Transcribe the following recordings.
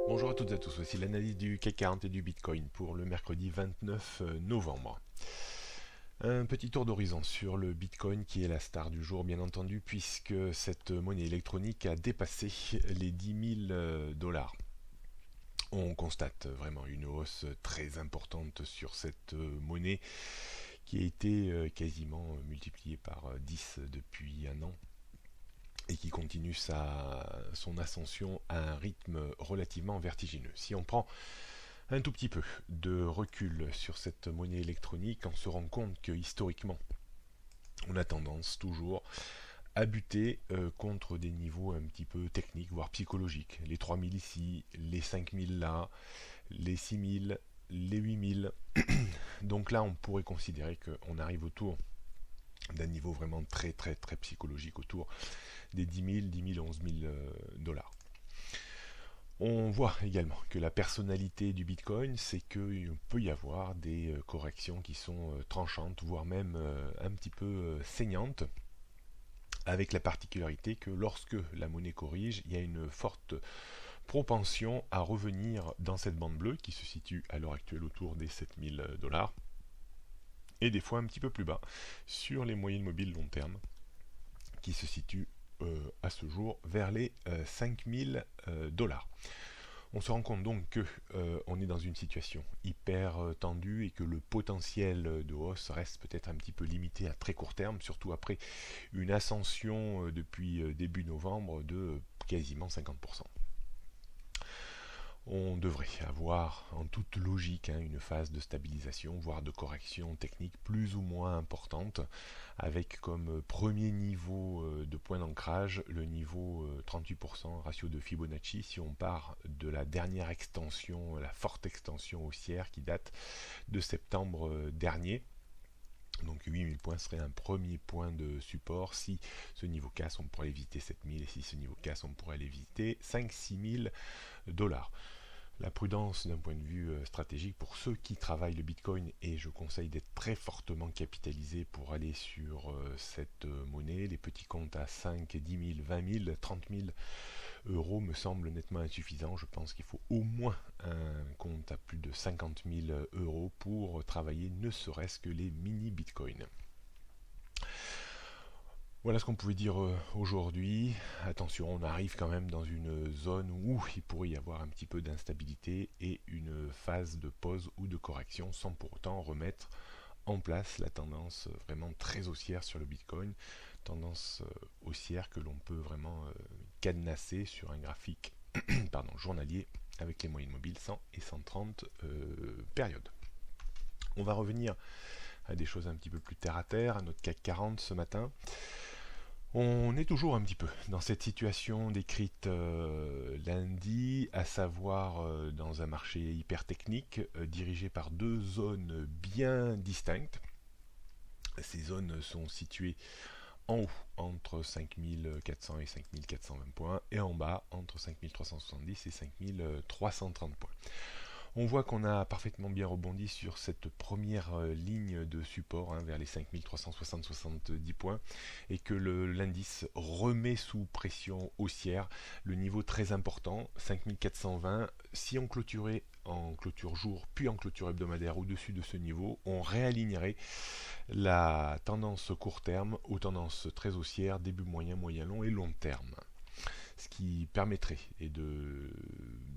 Bonjour à toutes et à tous, voici l'analyse du CAC 40 et du Bitcoin pour le mercredi 29 novembre. Un petit tour d'horizon sur le Bitcoin qui est la star du jour bien entendu puisque cette monnaie électronique a dépassé les 10 000 $. On constate vraiment une hausse très importante sur cette monnaie qui a été quasiment multipliée par 10 depuis un an et qui continue son ascension à un rythme relativement vertigineux. Si on prend un tout petit peu de recul sur cette monnaie électronique, on se rend compte que historiquement, on a tendance toujours à buter contre des niveaux un petit peu techniques, voire psychologiques. Les 3000 ici, les 5000 là, les 6000, les 8000. Donc là, on pourrait considérer qu'on arrive autour d'un niveau vraiment très très très psychologique, autour des 10 000, 10 000, 11 000 dollars. On voit également que la personnalité du Bitcoin, c'est qu'il peut y avoir des corrections qui sont tranchantes, voire même un petit peu saignantes, avec la particularité que lorsque la monnaie corrige, il y a une forte propension à revenir dans cette bande bleue qui se situe à l'heure actuelle autour des 7000 dollars, et des fois un petit peu plus bas sur les moyennes mobiles long terme qui se situent à ce jour vers les 5000 dollars. On se rend compte donc que on est dans une situation hyper tendue et que le potentiel de hausse reste peut-être un petit peu limité à très court terme, surtout après une ascension depuis début novembre de quasiment 50%. On devrait avoir en toute logique une phase de stabilisation, voire de correction technique plus ou moins importante, avec comme premier niveau de point d'ancrage le niveau 38% ratio de Fibonacci si on part de la dernière extension, la forte extension haussière qui date de septembre dernier. Donc 8000 points serait un premier point de support. Si ce niveau casse, on pourrait éviter 7000, et si ce niveau casse, on pourrait l'éviter 5-6 000 $. La prudence d'un point de vue stratégique pour ceux qui travaillent le Bitcoin, et je conseille d'être très fortement capitalisé pour aller sur cette monnaie. Les petits comptes à 5, 10 000, 20 000, 30 000 euros me semblent nettement insuffisants. Je pense qu'il faut au moins un compte à plus de 50 000 euros pour travailler ne serait-ce que les mini Bitcoin. Voilà ce qu'on pouvait dire aujourd'hui. Attention, on arrive quand même dans une zone où il pourrait y avoir un petit peu d'instabilité et une phase de pause ou de correction sans pour autant remettre en place la tendance vraiment très haussière sur le Bitcoin, tendance haussière que l'on peut vraiment cadenasser sur un graphique journalier avec les moyennes mobiles 100 et 130 périodes. On va revenir à des choses un petit peu plus terre à terre, à notre CAC 40 ce matin. On est toujours un petit peu dans cette situation décrite lundi, à savoir dans un marché hyper technique dirigé par deux zones bien distinctes. Ces zones sont situées en haut entre 5400 et 5420 points et en bas entre 5370 et 5330 points. On voit qu'on a parfaitement bien rebondi sur cette première ligne de support vers les 5360-70 points et que l'indice remet sous pression haussière le niveau très important 5420. Si on clôturait en clôture jour puis en clôture hebdomadaire au-dessus de ce niveau, on réalignerait la tendance court terme aux tendances très haussières début moyen, moyen long et long terme, ce qui permettrait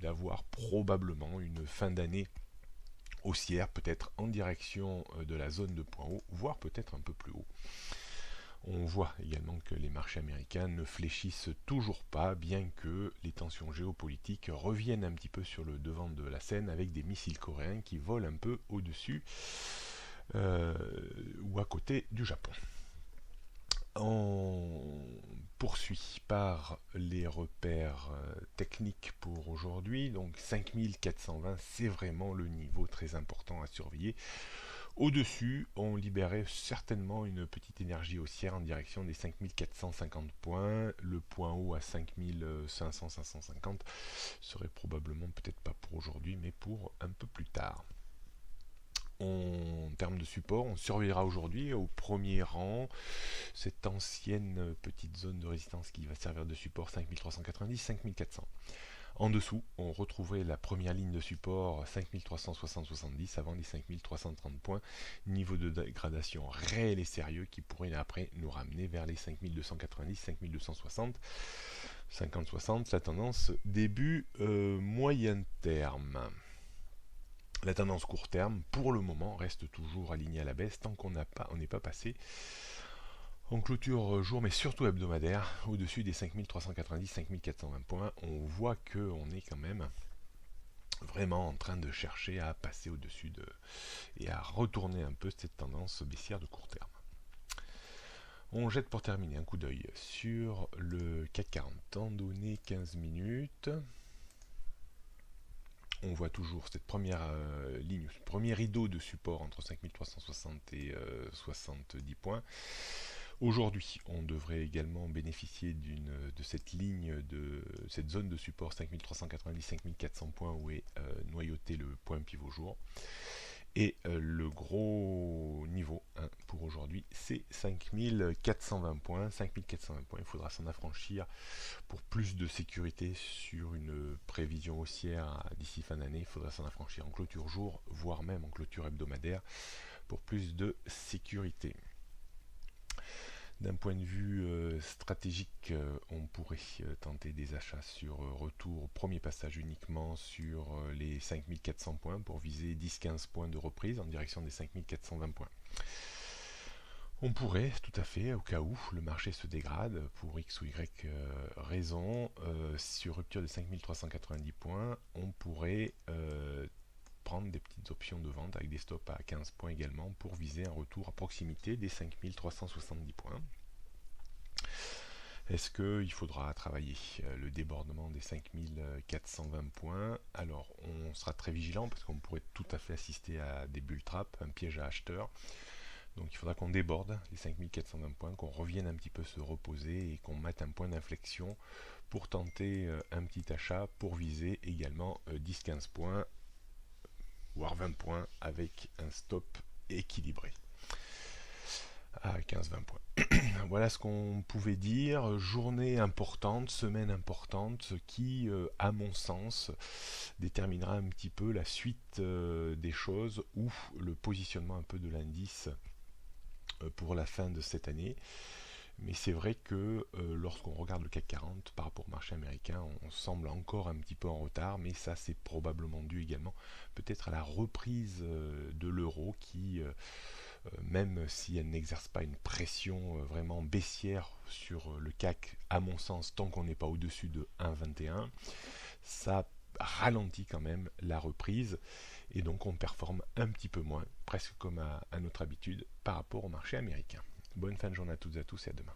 d'avoir probablement une fin d'année haussière, peut-être en direction de la zone de point haut, voire peut-être un peu plus haut. On voit également que les marchés américains ne fléchissent toujours pas, bien que les tensions géopolitiques reviennent un petit peu sur le devant de la scène avec des missiles coréens qui volent un peu au-dessus ou à côté du Japon. On poursuit par les repères techniques pour aujourd'hui. Donc 5420, c'est vraiment le niveau très important à surveiller. Au-dessus, on libérait certainement une petite énergie haussière en direction des 5450 points. Le point haut à 5500-550 serait probablement peut-être pas pour aujourd'hui, mais pour un peu plus tard. En termes de support, on surveillera aujourd'hui au premier rang cette ancienne petite zone de résistance qui va servir de support 5390-5400. En dessous, on retrouverait la première ligne de support 5360-70 avant les 5330 points. Niveau de dégradation réel et sérieux qui pourrait après nous ramener vers les 5290-5260. 50-60, la tendance début moyen terme. La tendance court terme, pour le moment, reste toujours alignée à la baisse tant qu'on n'est pas passé en clôture jour, mais surtout hebdomadaire, au-dessus des 5390-5420 points. On voit qu'on est quand même vraiment en train de chercher à passer au-dessus et à retourner un peu cette tendance baissière de court terme. On jette pour terminer un coup d'œil sur le CAC 40, temps donné 15 minutes. On voit toujours cette première ligne, ce premier rideau de support entre 5360 et 70 points. Aujourd'hui, on devrait également bénéficier de cette ligne, de cette zone de support 5390-5400 points où est noyauté le point pivot jour. Et le gros niveau pour aujourd'hui, c'est 5420 points. 5420 points, il faudra s'en affranchir pour plus de sécurité sur une prévision haussière d'ici fin d'année. Il faudra s'en affranchir en clôture jour, voire même en clôture hebdomadaire, pour plus de sécurité. D'un point de vue stratégique, on pourrait tenter des achats sur retour au premier passage uniquement sur les 5400 points pour viser 10-15 points de reprise en direction des 5420 points. On pourrait, tout à fait, au cas où le marché se dégrade pour X ou Y raison, sur rupture de 5390 points, on pourrait prendre des petites options de vente avec des stops à 15 points également pour viser un retour à proximité des 5370 points. Est-ce qu'il faudra travailler le débordement des 5420 points? Alors on sera très vigilant parce qu'on pourrait tout à fait assister à des bull traps, un piège à acheteurs. Donc il faudra qu'on déborde les 5420 points, qu'on revienne un petit peu se reposer et qu'on mette un point d'inflexion pour tenter un petit achat pour viser également 10-15 points voire 20 points avec un stop équilibré à 15-20 points. Voilà ce qu'on pouvait dire. Journée importante, semaine importante qui, à mon sens, déterminera un petit peu la suite des choses ou le positionnement un peu de l'indice pour la fin de cette année. Mais c'est vrai que lorsqu'on regarde le CAC 40 par rapport au marché américain, on semble encore un petit peu en retard, mais ça c'est probablement dû également peut-être à la reprise de l'euro qui, même si elle n'exerce pas une pression vraiment baissière sur le CAC, à mon sens, tant qu'on n'est pas au-dessus de 1,21, ça ralentit quand même la reprise et donc on performe un petit peu moins, presque comme à notre habitude, par rapport au marché américain. Bonne fin de journée à toutes et à tous et à demain.